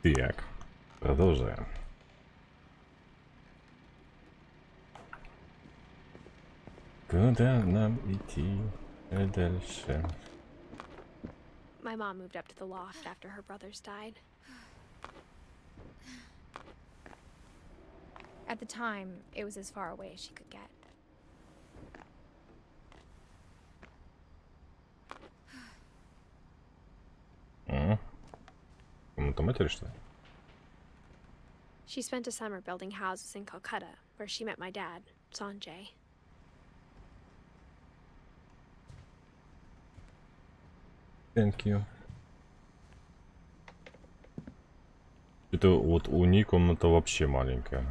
Так, продолжаем. Куда нам идти дальше? My mom moved up to the loft after her brothers died. At the time, it was as far away as she could get. Комната матери, что ли? She spent a summer building houses in Calcutta, where she met my dad, Sanjay. Thank you. Это вот у ней комната вообще маленькая.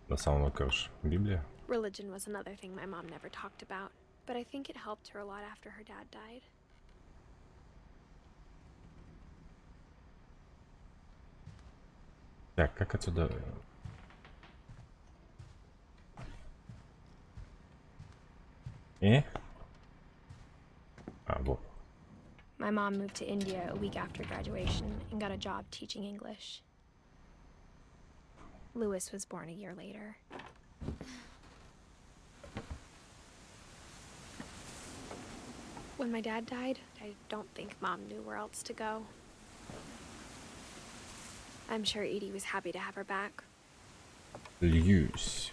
На самом крыше. Библия. Religion was another thing my mom never talked about, but I think it helped her a lot after her dad died. Так, как отсюда? Вот. My mom moved to India a week after graduation and got a job teaching English. Louis was born a year later. When my dad died, I don't think Mom knew where else to go. I'm sure Edie was happy to have her back. Льюсь.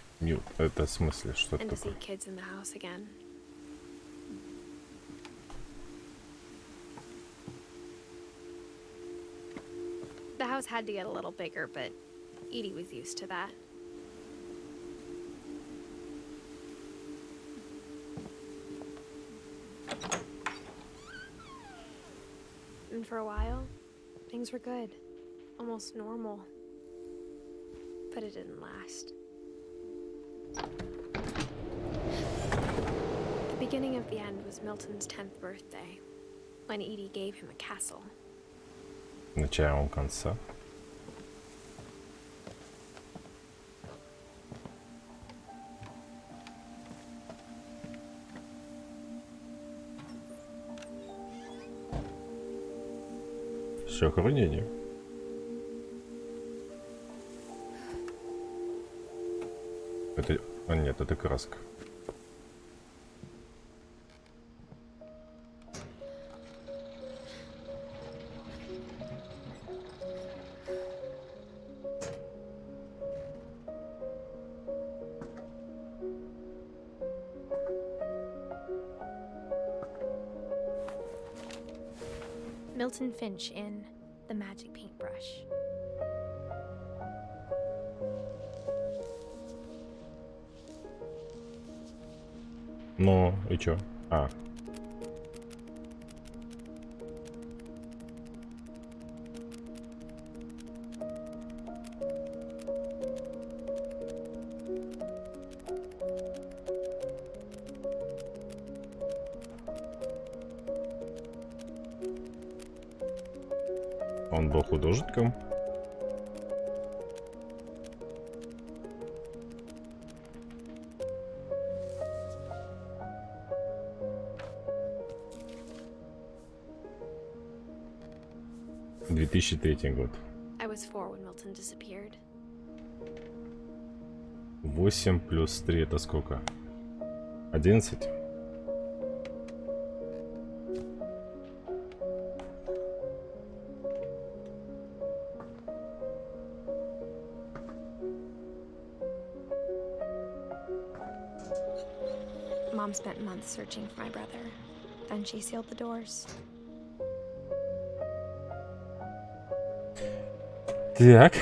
Это в смысле, что And to see такое? kids in the house again. The house had to get a little bigger, but Edie was used to that. And for a while, things were good. Almost normal. But it didn't last. The beginning of the end was Milton's 10th birthday, when Edie gave him a castle. Начало конца. Все охранение. Это... А нет, это краска. Milton Finch in The Magic Paintbrush. Ну, и чё? Он был художником. В 2003 год. I was 4 when Milton disappeared. 8 плюс 3 это сколько? 11? Mom spent months searching for my brother. Then she sealed the doors. Так.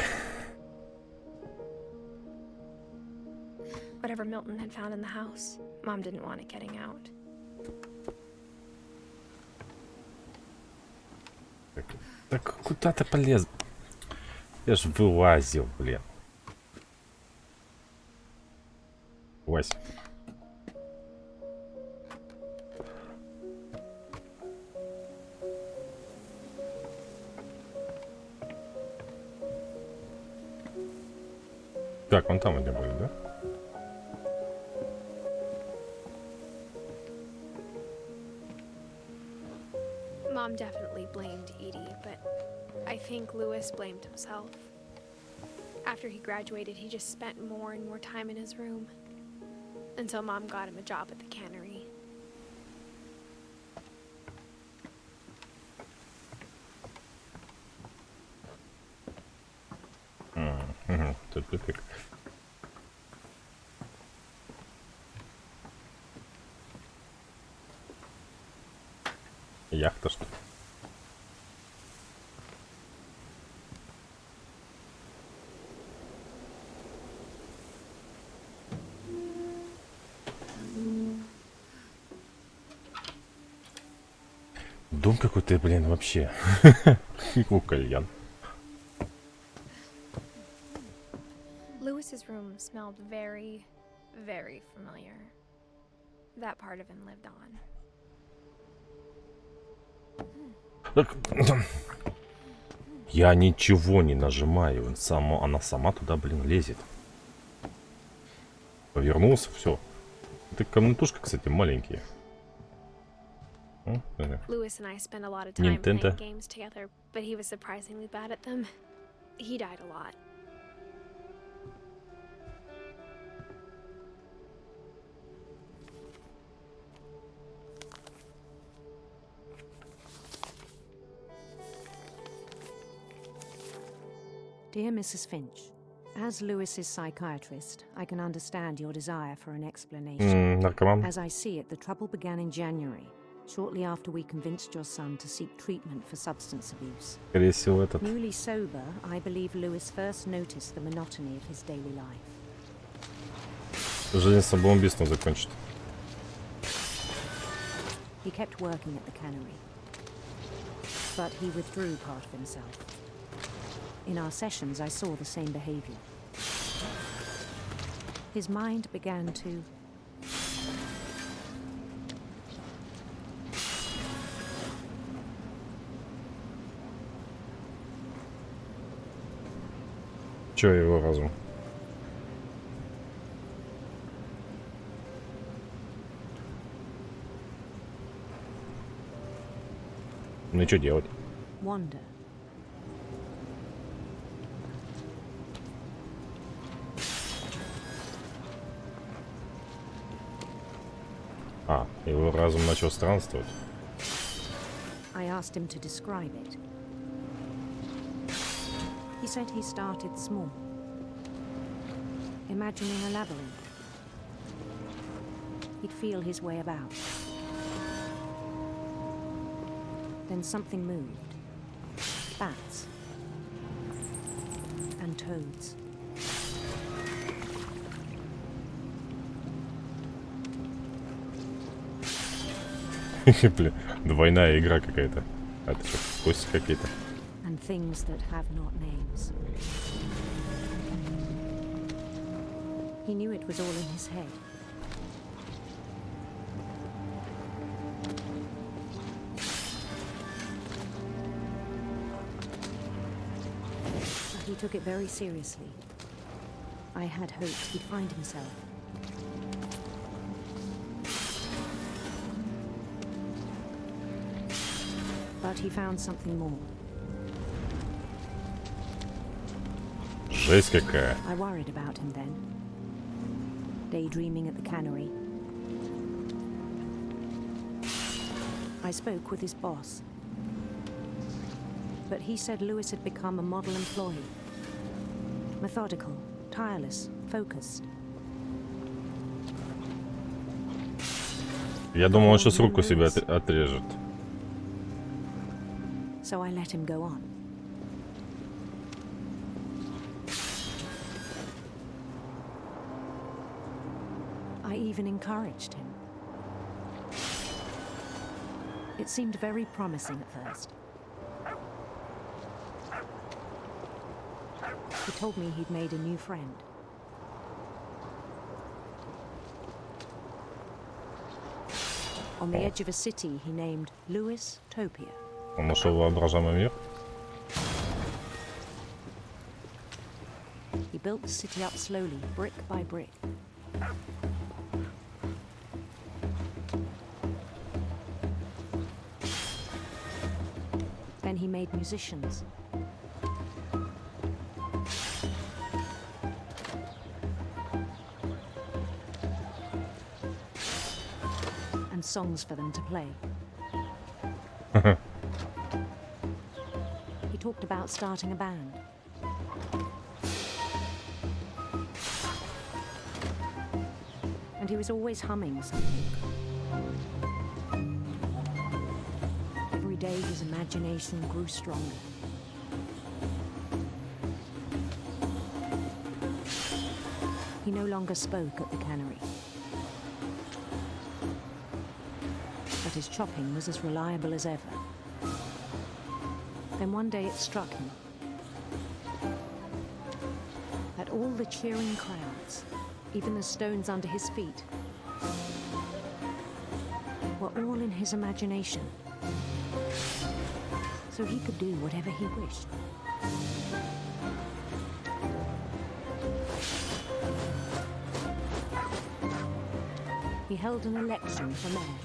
Whatever Milton had found in the house, Mom didn't want it getting out. Так куда ты полез? Я ж вылазил, блин. Вась. Так, вон там они были, да? Mom definitely blamed Edie, but I think Lewis blamed himself. After he graduated, he just spent more and more time in his room. Until Mom got him a job at the cannery. Тут тупик. Яхта, что ли? Дом какой-то, блин, вообще. Кальян. Lewis's room smelled very, very familiar. That part of him lived on. Я ничего не нажимаю, она сама туда, блин, лезет. Повернулся, все. Это комнатушка, кстати, маленькие. Lewis and I spent a lot of time Nintendo. playing games together, but he was surprisingly bad at them. He died a lot. Dear Mrs. Finch, as Lewis's psychiatrist, I can understand your desire for an explanation. Наркоман. As I see it, the trouble began in January, shortly after we convinced your son to seek treatment for substance abuse. Скорее всего, этот. Newly sober, I believe Lewis first noticed the monotony of his daily life. Жизнь самоубийством закончит. He kept working at the cannery, but he withdrew part of himself. In our sessions, I saw the same behavior. His mind began to... Чё его разум? Ну и что делать? wander. Его разум начал странствовать. I asked him to describe it. He said he started small, imagining a labyrinth. He'd feel his way about. Then something moved. Bats. And toads. Бля, двойная игра какая-то. Это что, кости какие-то? And things that have not names. He knew it was all in his head. But he took it very seriously. I had hoped he'd find himself. But he found something more. Жесть какая. I worried about him then. Daydreaming at the cannery. I spoke with his boss. But he said Lewis had become a model employee. Methodical, tireless, focused. Я думал, он сейчас руку себе отрежет. So I let him go on. I even encouraged him. It seemed very promising at first. He told me he'd made a new friend. On the edge of a city he named Lewis Topia. Он нашел воображаемый мир. He built the city up slowly, brick by brick. Then he made musicians, and songs for them to play. He talked about starting a band. And he was always humming something. Every day his imagination grew stronger. He no longer spoke at the cannery. But his chopping was as reliable as ever. Then one day it struck him that all the cheering crowds, even the stones under his feet, were all in his imagination. So he could do whatever he wished. He held an election for mayor.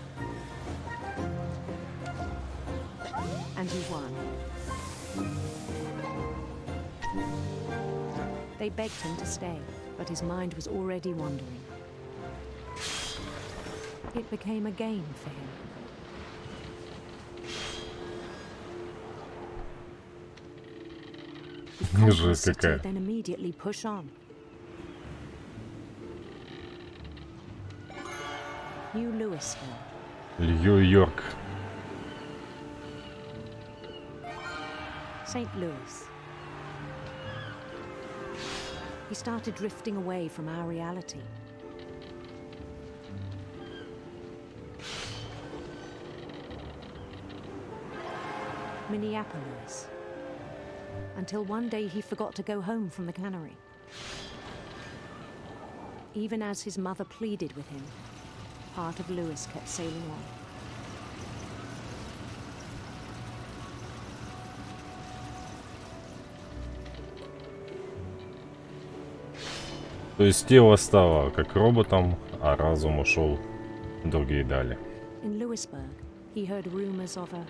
And he won. They begged him to stay, but his mind was already wandering. It became a game for him. Жесть какая. Then immediately push on. New Louisville. Нью-Йорк. St. Louis. He started drifting away from our reality. Minneapolis. Until one day he forgot to go home from the cannery. Even as his mother pleaded with him, part of Louis kept sailing on. То есть тело стало как роботом, а разум ушел в другие дали. In Louisburg, he heard rumors of a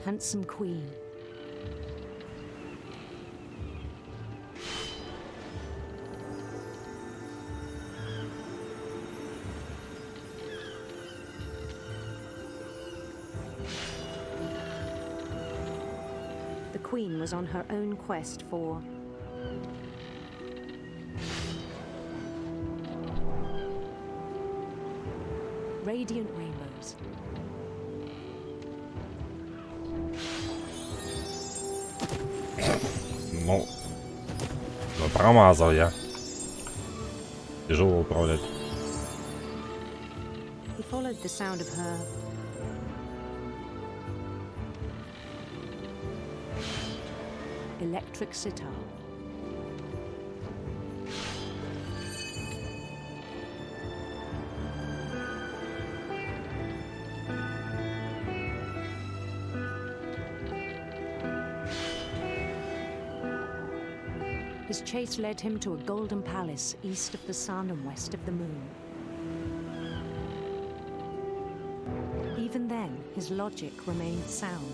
handsome queen. The queen was on her own quest for radiant rainbows. Ну, промазал я. Тяжело управлять. He followed the sound of her electric sitar. His chase led him to a golden palace east of the sun and west of the moon. Even then, his logic remained sound.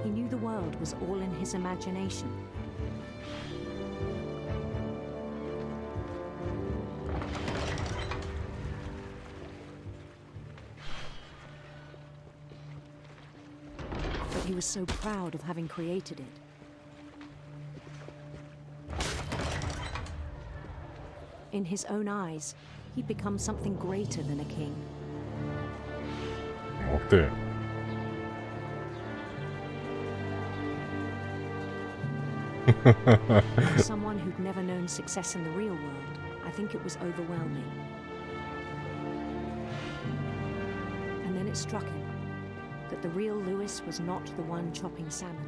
He knew the world was all in his imagination. But he was so proud of having created it. In his own eyes, he'd become something greater than a king. Ух ты. For someone who'd never known success in the real world, I think it was overwhelming. And then it struck him that the real Louis was not the one chopping salmon,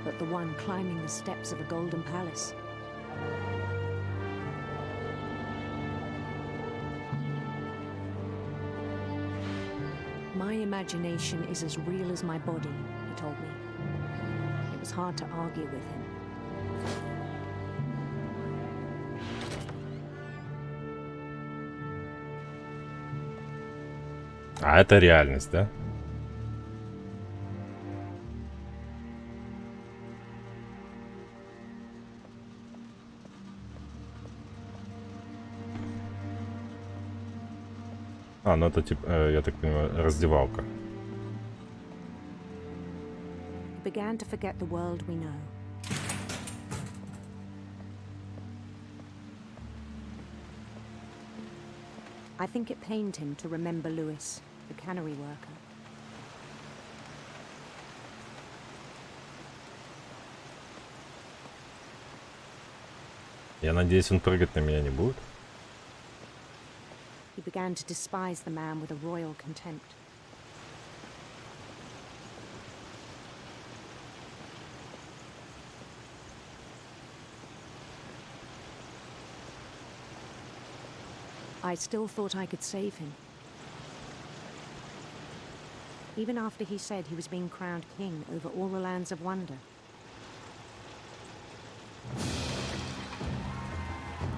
but the one climbing the steps of a golden palace. My imagination is as real as my body, he told me. It was hard to argue with him. А это реальность, да? А, ну это типа, я так понимаю, раздевалка. He began to forget the world we know. I think it pained him to remember Lewis, the cannery worker. Я надеюсь, он прыгать на меня не будет. He began to despise the man with a royal contempt. I still thought I could save him. Even after he said he was being crowned king over all the lands of wonder.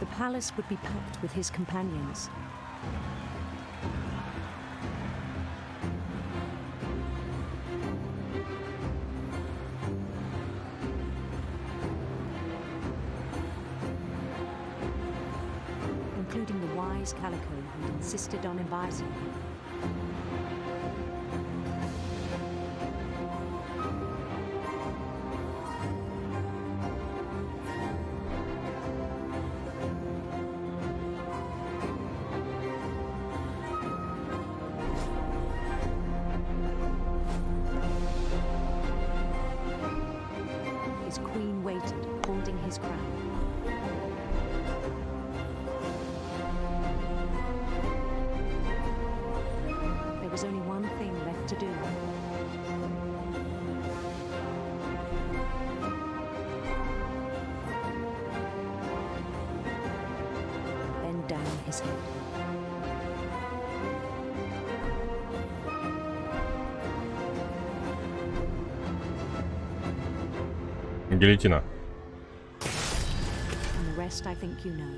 The palace would be packed with his companions. Including the wise Calico who'd insisted on advising him. His queen waited, holding his crown. There was only one thing left to do. Bend down his head. Гильотина. And the rest I think you know.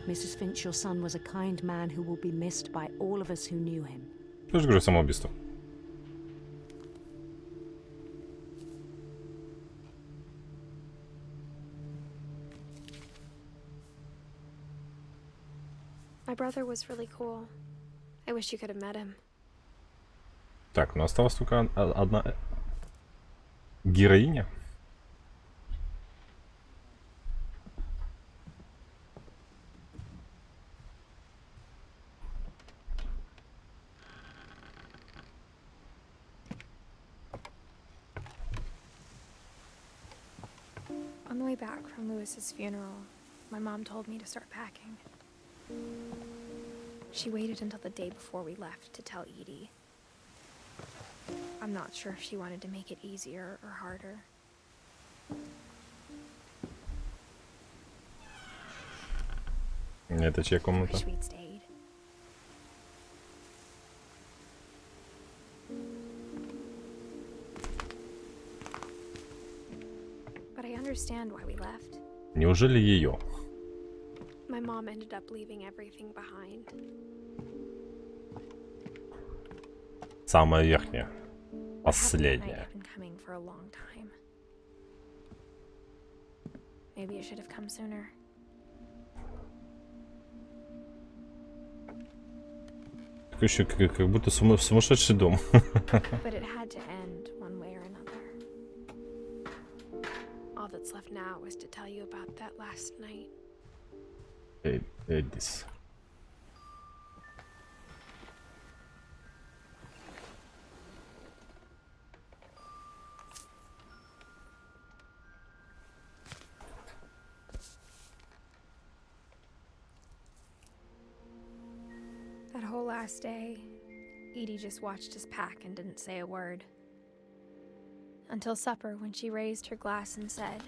Mrs. Finch, your son was a kind man who will be missed by all of us who knew him. Я же говорю, самоубийство. My brother was really cool. I wish you could have met him. Так, ну осталась только одна героиня. On the way back from Lewis's funeral, my mom told me to start packing. She waited until the day before we left to tell Edie. I'm not sure if she wanted to make it easier or harder. Это чья I комната? wish we'd stayed. But I understand why we left. Неужели ее? My mom ended up leaving everything behind. Самая верхняя. What happened that night Последняя. had been coming for a long time. Maybe it should have come sooner. Такое ощущение, как будто сумасшедший дом. But it had to end one way or another. All that's left now is to tell you about that last night. Эдис. That whole last day, Edie just watched us pack and didn't say a word. Until supper, when she raised her glass and said,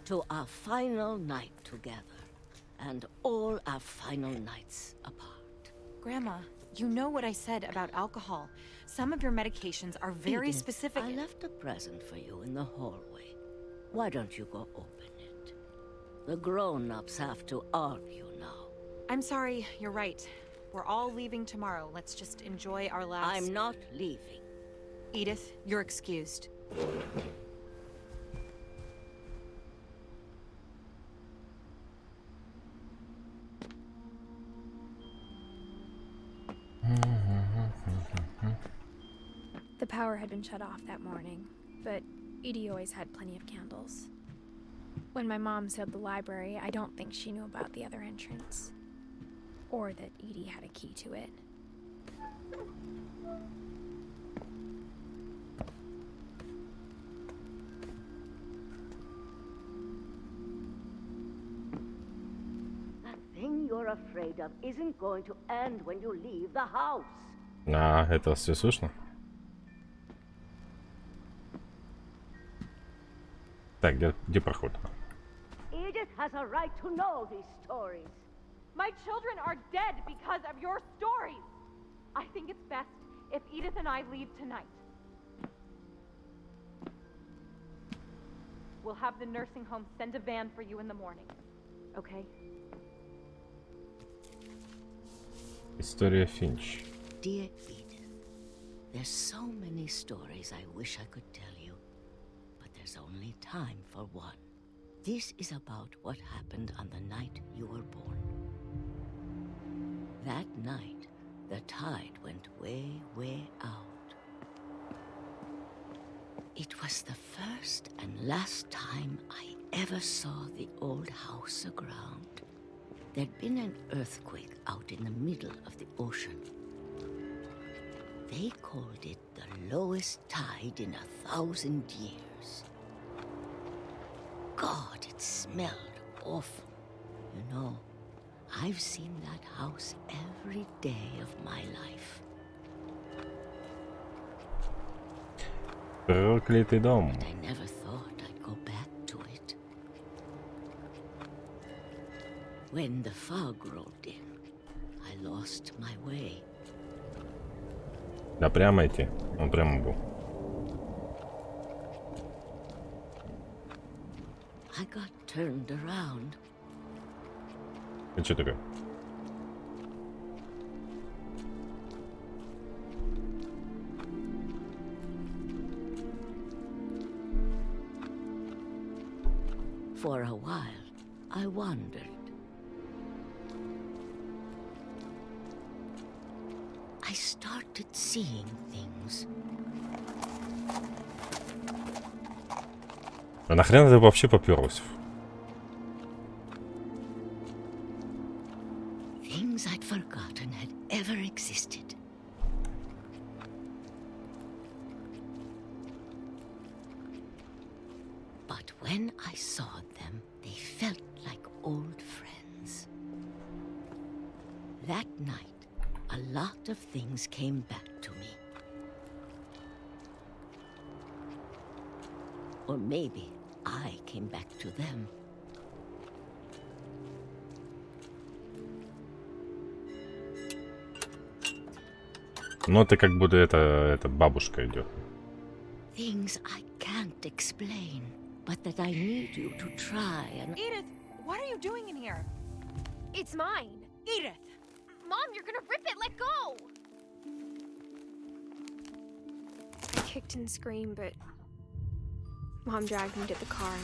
To our final night together, and all our final nights apart. Grandma, you know what I said about alcohol. Some of your medications are very Edith, specific. I left a present for you in the hallway. Why don't you go open it? The grown-ups have to argue now. I'm sorry, you're right. We're all leaving tomorrow. Let's just enjoy our last... I'm not leaving. Edith, you're excused. power had been shut off that morning, but Edie always had plenty of candles. When my mom sealed the library, I don't think she knew about the other entrance. Or that Edie had a key to it. That thing you're afraid of isn't going to end when you leave the house. А, это все слышно? Так, где проход? Edith has a right to know these stories. My children are dead because of your stories. I think it's best if Edith and I leave tonight. We'll have the nursing home send a van for you in the morning. Okay? История Финч. Dear Edith, there's so many stories I wish I could tell you, but there's only time for one. This is about what happened on the night you were born. That night, the tide went way, way out. It was the first and last time I ever saw the old house aground. There'd been an earthquake out in the middle of the ocean. They called it the lowest tide in 1,000 years. God, it smelled awful. You know, I've seen that house every day of my life. Проклятый дом. But I never thought I'd go back to it. When the fog rolled in, I lost my way. Да прямо идти. Он прямо был. I got turned around. Это что такое? For a while, I wandered. I started seeing things. А нахрен это вообще попёрлось? Things I'd forgotten had ever existed. But when I saw them, they felt like old friends. That night, a lot of things came back to me. Or maybe I came back to them. Ну это как будто это бабушка идет. Things I can't explain, but that I need you to try and... Edith, what are you doing in here? It's mine! Edith! Mom, you're gonna rip it! Let go! I kicked and screamed, but Mom dragged me to the car.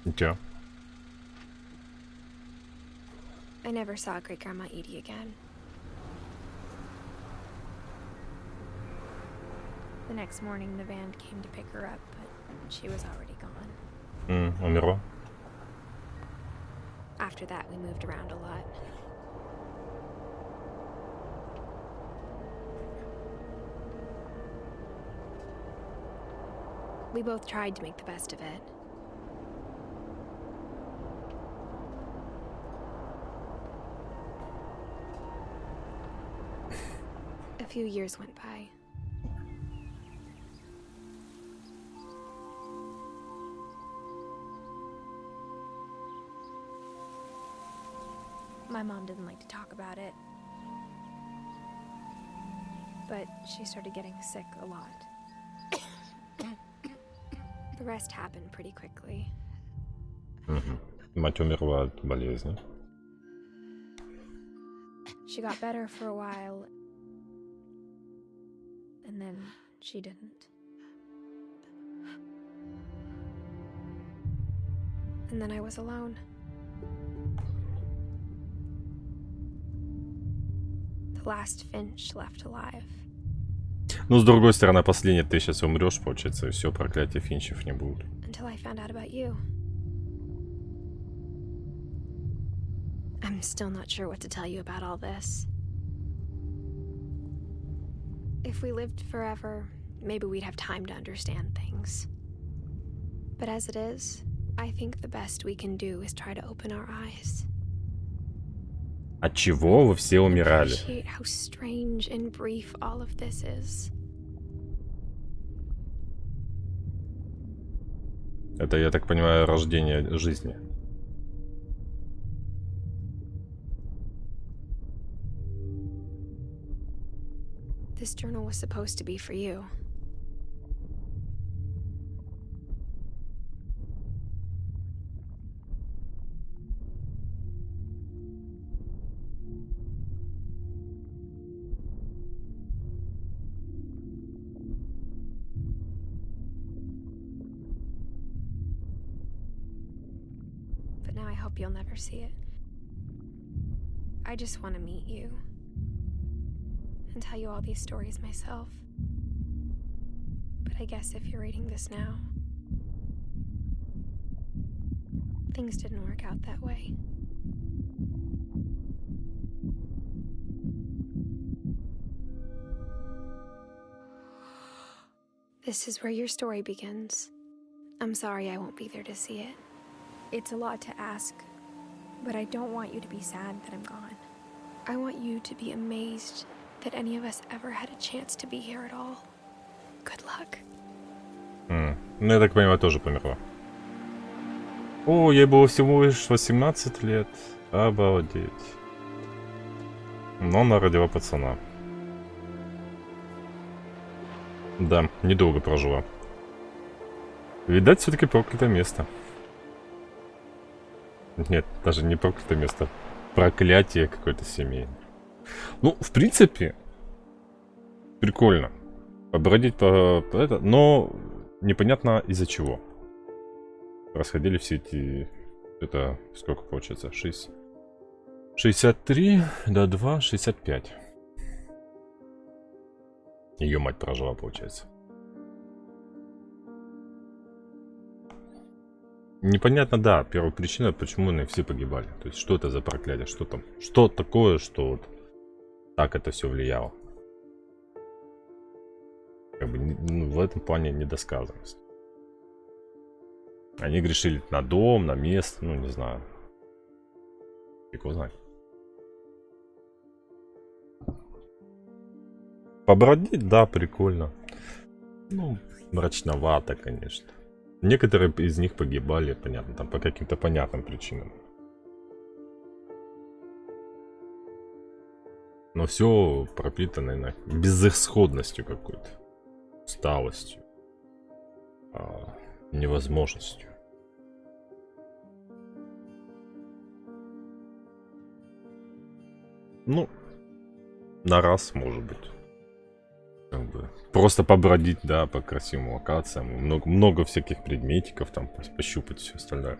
И чё? I never saw Great-Grandma Edie again. The next morning, the van came to pick her up, but she was already gone. Умерла? After that, we moved around a lot. We both tried to make the best of it. A few years went by. My mom didn't like to talk about it, but she started getting sick a lot. The rest happened pretty quickly. Мать умерла от болезни. She got better for a while, and then she didn't. And then I was alone. the last Finch left alive. Ну, с другой стороны, последний ты сейчас умрешь, получается, и все, проклятия Финчев не будут. Until I found out about you. I'm still not sure what to tell you about all this. If we lived forever, maybe we'd have time to understand things. But as it is, I think the best we can do is try to open our eyes. От чего вы все умирали? Appreciate how strange and brief all of this is. Это, я так понимаю, рождение жизни. This journal was supposed to be for you. But now I hope you'll never see it. I just want to meet you. And tell you all these stories myself. But I guess if you're reading this now, things didn't work out that way. This is where your story begins. I'm sorry I won't be there to see it. It's a lot to ask, but I don't want you to be sad that I'm gone. I want you to be amazed that any of us ever had a chance to be here at all. Good luck. Ну, я так понимаю, тоже померла. О, ей было всего лишь 18 лет. Обалдеть. Но она родила пацана. Да, недолго прожила. Видать, все-таки проклятое место. Нет, даже не проклятое место. Проклятие какое-то семейное. Ну, в принципе, прикольно. Побродить по это, но непонятно из-за чего. Расходили все эти... Это сколько получается? 63 до 2, 65. Ее мать прожила, получается. Непонятно, да, первая причина, почему они все погибали. То есть, что это за проклятие, что там, что такое, что вот так это все влияло. Как бы, ну, в этом плане недосказанность. Они грешили на дом, на место, ну, не знаю. Фиг его знает. Побродить, да, прикольно. Ну, мрачновато, конечно. Некоторые из них погибали, понятно, там по каким-то понятным причинам. Но все пропитано, наверное, безысходностью какой-то. Усталостью. Невозможностью. Ну, на раз, может быть. Как бы просто побродить, да, по красивым локациям. Много всяких предметиков, там, пощупать все остальное.